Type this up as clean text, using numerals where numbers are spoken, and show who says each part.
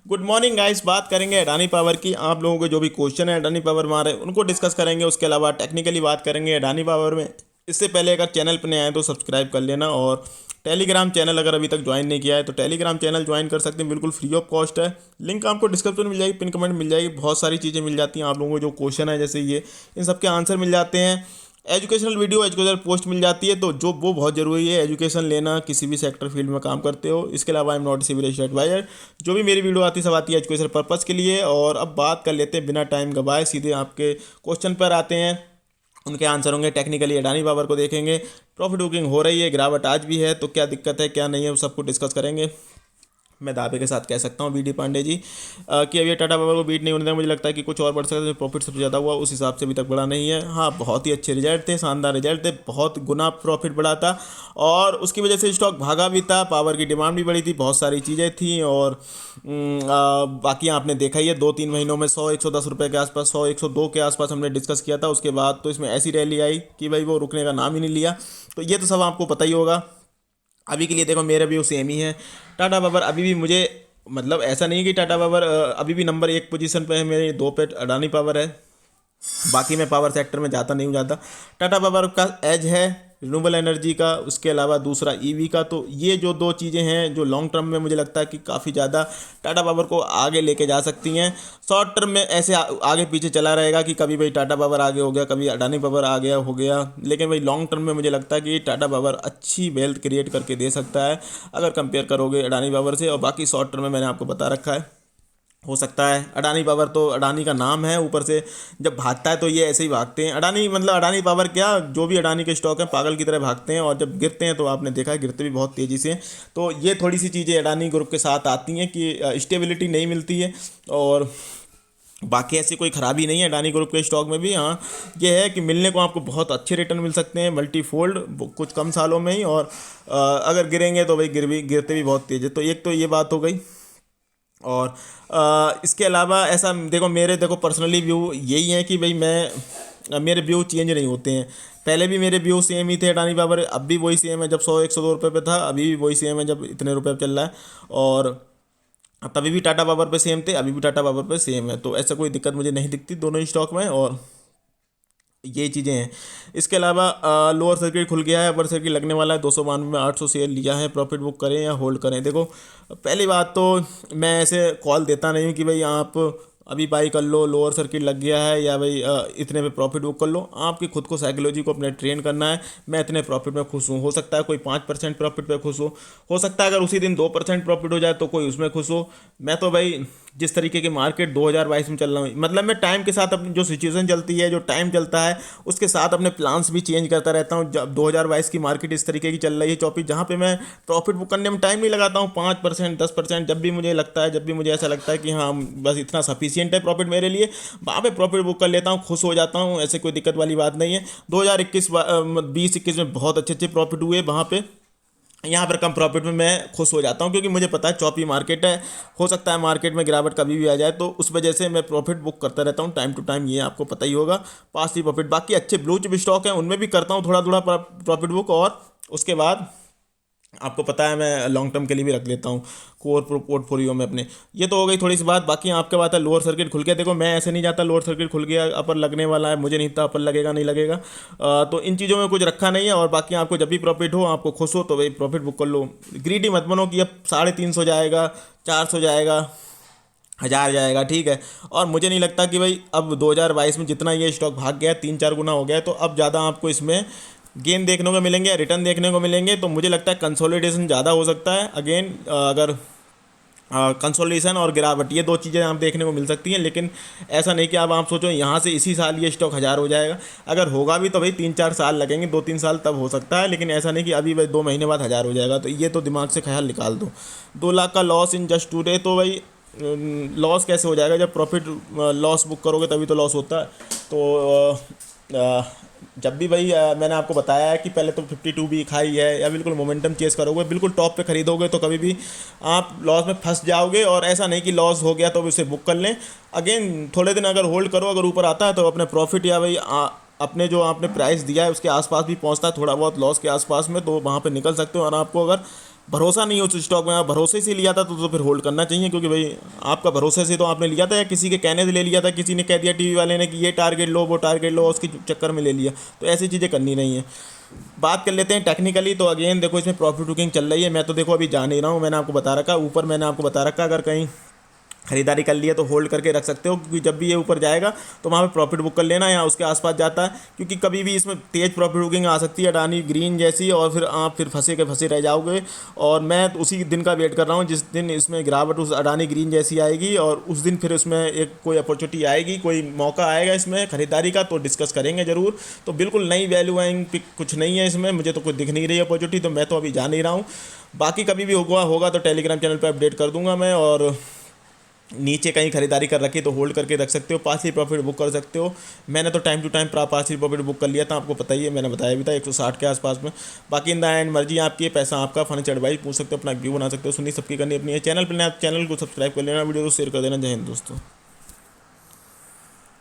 Speaker 1: Good morning guys. बात करेंगे Adani power की। आप लोगों के जो भी क्वेश्चन है अडानी पावर में आ रहे हैं उनको डिस्कस करेंगे। उसके अलावा टेक्निकली बात करेंगे अडानी पावर में। इससे पहले अगर चैनल पर नए आए तो सब्सक्राइब कर लेना, और टेलीग्राम चैनल अगर अभी तक ज्वाइन नहीं किया है तो टेलीग्राम चैनल ज्वाइन कर सकते हैं, बिल्कुल फ्री ऑफ कॉस्ट है। लिंक आपको डिस्क्रिप्शन में मिल जाएगी, पिन कमेंट मिल जाएगी। बहुत सारी चीज़ें मिल जाती हैं आप लोगों को, जो क्वेश्चन है जैसे ये, इन सबके आंसर मिल जाते हैं। एजुकेशनल वीडियो, एजुकेशनल पोस्ट मिल जाती है, तो जो वो बहुत ज़रूरी है एजुकेशन लेना, किसी भी सेक्टर फील्ड में काम करते हो। इसके अलावा I am not civil adviser. जो भी मेरी वीडियो आती है सब आती है एजुकेशन पर्पज़ के लिए। और अब बात कर लेते हैं बिना टाइम गवाए, सीधे आपके क्वेश्चन पर आते हैं। उनके आंसर होंगे। टेक्निकली अडानी पावर को देखेंगे। प्रॉफिट बुकिंग हो रही है, गिरावट आज भी है, तो क्या दिक्कत है क्या नहीं है वो सबको डिस्कस करेंगे। मैं दावे के साथ कह सकता हूँ बीडी पांडे जी कि अभी टाटा पावर को बीट नहीं होने देना। मुझे लगता है कि कुछ और बढ़ सकता है। प्रॉफिट सबसे ज़्यादा हुआ उस हिसाब से अभी तक बढ़ा नहीं है। हाँ, बहुत ही अच्छे रिजल्ट थे, शानदार रिजल्ट थे, बहुत गुना प्रॉफिट बढ़ा था, और उसकी वजह से स्टॉक भागा भी था। पावर की डिमांड भी बढ़ी थी, बहुत सारी चीज़ें थी। और बाकी आपने देखा ही है 2-3 महीनों में 100-110 रुपये के आसपास, 100-102 के आसपास हमने डिस्कस किया था। उसके बाद तो इसमें ऐसी रैली आई कि भाई वो रुकने का नाम ही नहीं लिया। तो ये तो सब आपको पता ही होगा। अभी के लिए देखो मेरा व्यू सेम ही है। टाटा पावर अभी भी मुझे, मतलब ऐसा नहीं है कि टाटा पावर अभी भी नंबर 1 पोजीशन पे है, मेरे 2 पे अडानी पावर है। बाकी मैं पावर सेक्टर में जाता नहीं हूँ ज़्यादा। टाटा पावर का एज है रिन्यूएबल एनर्जी का, उसके अलावा दूसरा ईवी का। तो ये जो दो चीज़ें हैं जो लॉन्ग टर्म में मुझे लगता है कि काफ़ी ज़्यादा टाटा पावर को आगे लेके जा सकती हैं। शॉर्ट टर्म में ऐसे आगे पीछे चला रहेगा कि कभी भाई टाटा पावर आगे हो गया, कभी अडानी पावर आ गया हो गया। लेकिन भाई लॉन्ग टर्म में मुझे लगता है कि टाटा पावर अच्छी वेल्थ क्रिएट करके दे सकता है अगर कंपेयर करोगे अडानी पावर से। और बाकी शॉर्ट टर्म में मैंने आपको बता रखा है, हो सकता है। अडानी पावर तो अडानी का नाम है, ऊपर से जब भागता है तो ये ऐसे ही भागते हैं। अडानी मतलब अडानी पावर क्या, जो भी अडानी के स्टॉक हैं पागल की तरह भागते हैं, और जब गिरते हैं तो आपने देखा है गिरते भी बहुत तेज़ी से। तो ये थोड़ी सी चीज़ें अडानी ग्रुप के साथ आती हैं कि स्टेबिलिटी नहीं मिलती है। और बाकी ऐसी कोई खराबी नहीं है अडानी ग्रुप के स्टॉक में भी। हाँ, ये है कि मिलने को आपको बहुत अच्छे रिटर्न मिल सकते हैं, मल्टीफोल्ड, कुछ कम सालों में ही। और अगर गिरेंगे तो भाई गिरते भी बहुत तेज़ है। तो एक तो ये बात हो गई। और इसके अलावा ऐसा देखो पर्सनली व्यू यही है कि भाई मेरे व्यू चेंज नहीं होते हैं। पहले भी मेरे व्यू सेम ही थे अडानी पावर, अब भी वही सेम है। जब 100-102 रुपये पे था, अभी भी वही सेम है जब इतने रुपए पे चल रहा है। और तभी भी टाटा पावर पे सेम थे, अभी भी टाटा पावर पे सेम है। तो ऐसा कोई दिक्कत मुझे नहीं दिखती दोनों ही स्टॉक में। और ये चीज़ें हैं। इसके अलावा लोअर सर्किट खुल गया है, अपर सर्किट लगने वाला है। 292 में 800 शेयर लिया है। प्रॉफिट बुक करें या होल्ड करें? देखो, पहली बात तो मैं ऐसे कॉल देता नहीं हूँ कि भाई आप अभी बाई कर लो, लोअर सर्किट लग गया है, या भाई इतने पे प्रॉफिट बुक कर लो। आपकी खुद को साइकोलॉजी को अपने ट्रेन करना है। मैं इतने प्रॉफिट में खुश हूँ, हो सकता है कोई 5% प्रॉफिट पे खुश हो सकता है अगर उसी दिन 2% प्रॉफिट हो जाए तो कोई उसमें खुश हो। मैं तो भाई जिस तरीके की मार्केट 2022 में चल रहा हूँ, मतलब मैं टाइम के साथ अपनी जो सिचुएशन चलती है, जो टाइम चलता है, उसके साथ अपने प्लान्स भी चेंज करता रहता हूँ। जब 2022 की मार्केट इस तरीके की चल रही है 24, जहाँ पे मैं प्रॉफिट बुक करने में टाइम नहीं लगाता हूँ। 5%, 10%, जब भी मुझे लगता है, जब भी मुझे ऐसा लगता है कि हाँ बस इतना सफिशियंट है प्रॉफिट मेरे लिए, वहाँ पे प्रॉफिट बुक कर लेता हूँ, खुश हो जाता हूँ। ऐसे कोई दिक्कत वाली बात नहीं है। 2021 में बहुत अच्छे अच्छे प्रॉफिट हुए वहाँ पे। यहाँ पर कम प्रॉफिट में मैं खुश हो जाता हूँ, क्योंकि मुझे पता है चौपी मार्केट है, हो सकता है मार्केट में गिरावट कभी भी आ जाए। तो उस वजह से मैं प्रॉफिट बुक करता रहता हूँ टाइम टू टाइम, ये आपको पता ही होगा। पास ही प्रॉफिट, बाकी अच्छे ब्लू चिप स्टॉक हैं उनमें भी करता हूँ थोड़ा थोड़ा प्रॉफिट बुक। और उसके बाद आपको पता है मैं लॉन्ग टर्म के लिए भी रख लेता हूँ कोर पोर्टफोलियो में अपने। ये तो हो गई थोड़ी सी बात। बाकी आपके बात है लोअर सर्किट खुल गया। देखो, मैं ऐसे नहीं जाता लोअर सर्किट खुल गया अपर लगने वाला है, मुझे नहीं पता अपर लगेगा नहीं लगेगा। तो इन चीज़ों में कुछ रखा नहीं है। और बाकी आपको जब भी प्रॉफिट हो, आपको खुश हो, तो भाई प्रॉफिट बुक कर लो। ग्रीडी मत बनो कि अब 350 जाएगा, 400 जाएगा, 1000 जाएगा, ठीक है। और मुझे नहीं लगता कि भाई अब 2022 में जितना ये स्टॉक भाग गया है, 3-4 गुना हो गया है, तो अब ज़्यादा आपको इसमें गेन देखने को मिलेंगे, रिटर्न देखने को मिलेंगे। तो मुझे लगता है कंसोलिडेशन ज़्यादा हो सकता है। अगेन अगर कंसोलिडेशन और गिरावट, ये दो चीज़ें आप देखने को मिल सकती हैं। लेकिन ऐसा नहीं कि अब आप सोचो यहाँ से इसी साल ये स्टॉक 1000 हो जाएगा। अगर होगा भी तो भाई 3-4 साल लगेंगे, 2-3 साल तब हो सकता है। लेकिन ऐसा नहीं कि अभी भाई 2 महीने बाद 1000 हो जाएगा। तो ये तो दिमाग से ख्याल निकाल दो। 2 लाख का लॉस इन जस्ट टूडे, तो भाई लॉस कैसे हो जाएगा? जब प्रॉफिट लॉस बुक करोगे तभी तो लॉस होता है। तो जब भी भाई मैंने आपको बताया है कि पहले तो 52 भी खाई है, या बिल्कुल मोमेंटम चेस करोगे, बिल्कुल टॉप पे खरीदोगे, तो कभी भी आप लॉस में फंस जाओगे। और ऐसा नहीं कि लॉस हो गया तो उसे बुक कर लें। अगेन थोड़े दिन अगर होल्ड करो, अगर ऊपर आता है तो अपने प्रॉफिट या भाई अपने जो आपने प्राइस दिया है उसके आसपास भी पहुंचता है थोड़ा बहुत लॉस के आसपास में, तो वहाँ पे निकल सकते हो। और आपको अगर भरोसा नहीं हो उस स्टॉक में, आप भरोसे से लिया था तो फिर होल्ड करना चाहिए, क्योंकि भाई आपका भरोसे से तो आपने लिया था या किसी के कहने से ले लिया था, किसी ने कह दिया टीवी वाले ने कि ये टारगेट लो वो टारगेट लो, उसके चक्कर में ले लिया। तो ऐसी चीज़ें करनी नहीं है। बात कर लेते हैं टेक्निकली। तो अगेन देखो इसमें प्रॉफिट बुकिंग चल रही है, मैं तो देखो अभी जा नहीं रहा हूँ, मैंने आपको बता रखा ऊपर, मैंने आपको बता रखा अगर कहीं खरीदारी कर लिया तो होल्ड करके रख सकते हो, क्योंकि जब भी ये ऊपर जाएगा तो वहाँ पे प्रॉफिट बुक कर लेना या उसके आसपास जाता है, क्योंकि कभी भी इसमें तेज़ प्रॉफिट बुकिंग आ सकती है अडानी ग्रीन जैसी, और फिर आप फिर फंसे के फंसे रह जाओगे। और मैं तो उसी दिन का वेट कर रहा हूँ जिस दिन इसमें गिरावट उस अडानी ग्रीन जैसी आएगी, और उस दिन फिर उसमें एक कोई अपॉर्चुनिटी आएगी, कोई मौका आएगा इसमें खरीदारी का, तो डिस्कस करेंगे ज़रूर। तो बिल्कुल नई वैल्यू आइंग पिक कुछ नहीं है इसमें, मुझे तो कोई दिख नहीं रही अपॉर्चुनिटी, तो मैं तो अभी जा नहीं रहा हूँ। बाकी कभी भी होगा होगा तो टेलीग्राम चैनल पर अपडेट कर दूंगा मैं। और नीचे कहीं खरीदारी कर रखी तो होल्ड करके रख सकते हो, पार्शियल प्रॉफिट बुक कर सकते हो। मैंने तो time to time partial profit book कर लिया था, आपको पता ही है, मैंने बताया भी था 160 के आसपास में। बाकी इन द एंड मर्जी आपकी है, पैसा आपका, फाइनेंशियल एडवाइस पूछ सकते हो, अपना व्यू बना सकते हो, सुनी सबकी करनी अपनी है। चैनल पर नया चैनल को सब्सक्राइब कर लेना, वीडियो को शेयर कर देना। जय हिंद दोस्तों।